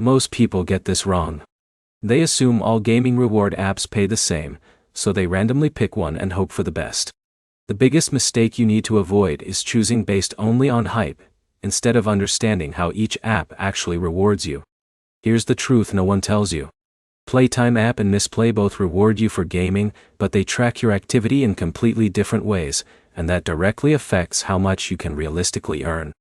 Most people get this wrong. They assume all gaming reward apps pay the same, so they randomly pick one and hope for the best. The biggest mistake you need to avoid is choosing based only on hype, instead of understanding how each app actually rewards you. Here's the truth no one tells you. Playtime app and Mistplay both reward you for gaming, but they track your activity in completely different ways, and that directly affects how much you can realistically earn.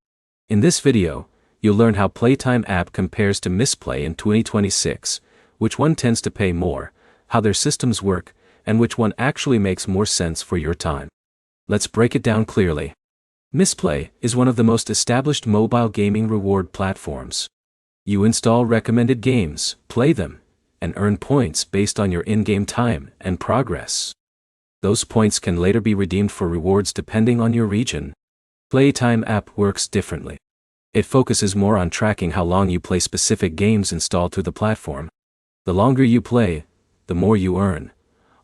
In this video, you'll learn how Playtime app compares to Mistplay in 2026, which one tends to pay more, how their systems work, and which one actually makes more sense for your time. Let's break it down clearly. Mistplay is one of the most established mobile gaming reward platforms. You install recommended games, play them, and earn points based on your in-game time and progress. Those points can later be redeemed for rewards depending on your region. Playtime app works differently. It focuses more on tracking how long you play specific games installed to the platform. The longer you play, the more you earn,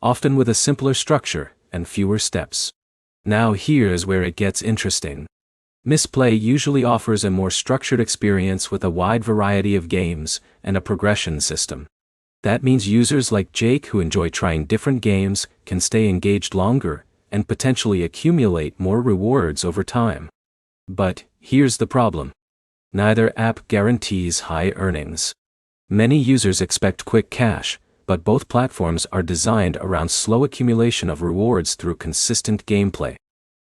often with a simpler structure and fewer steps. Now here's where it gets interesting. Mistplay usually offers a more structured experience with a wide variety of games and a progression system. That means users like Jake who enjoy trying different games can stay engaged longer and potentially accumulate more rewards over time. But here's the problem. Neither app guarantees high earnings. Many users expect quick cash, but both platforms are designed around slow accumulation of rewards through consistent gameplay.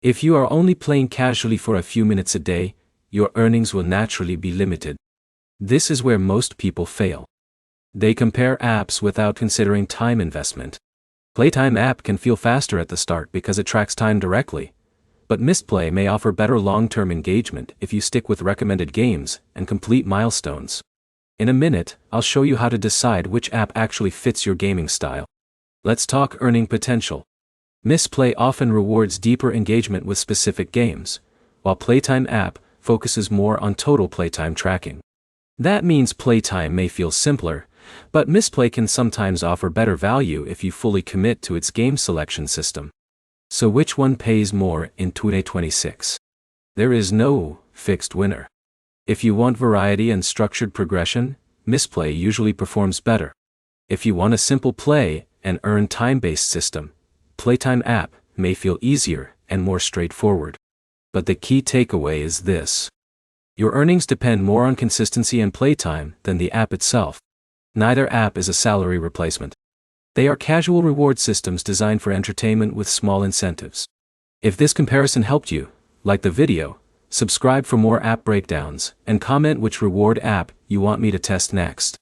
If you are only playing casually for a few minutes a day, your earnings will naturally be limited. This is where most people fail. They compare apps without considering time investment. Playtime app can feel faster at the start because it tracks time directly, but Mistplay may offer better long-term engagement if you stick with recommended games and complete milestones. In a minute, I'll show you how to decide which app actually fits your gaming style. Let's talk earning potential. Mistplay often rewards deeper engagement with specific games, while Playtime app focuses more on total playtime tracking. That means Playtime may feel simpler, but Mistplay can sometimes offer better value if you fully commit to its game selection system. So which one pays more in 2026? There is no fixed winner. If you want variety and structured progression, Mistplay usually performs better. If you want a simple play and earn time-based system, Playtime app may feel easier and more straightforward. But the key takeaway is this. Your earnings depend more on consistency and playtime than the app itself. Neither app is a salary replacement. They are casual reward systems designed for entertainment with small incentives. If this comparison helped you, like the video, subscribe for more app breakdowns, and comment which reward app you want me to test next.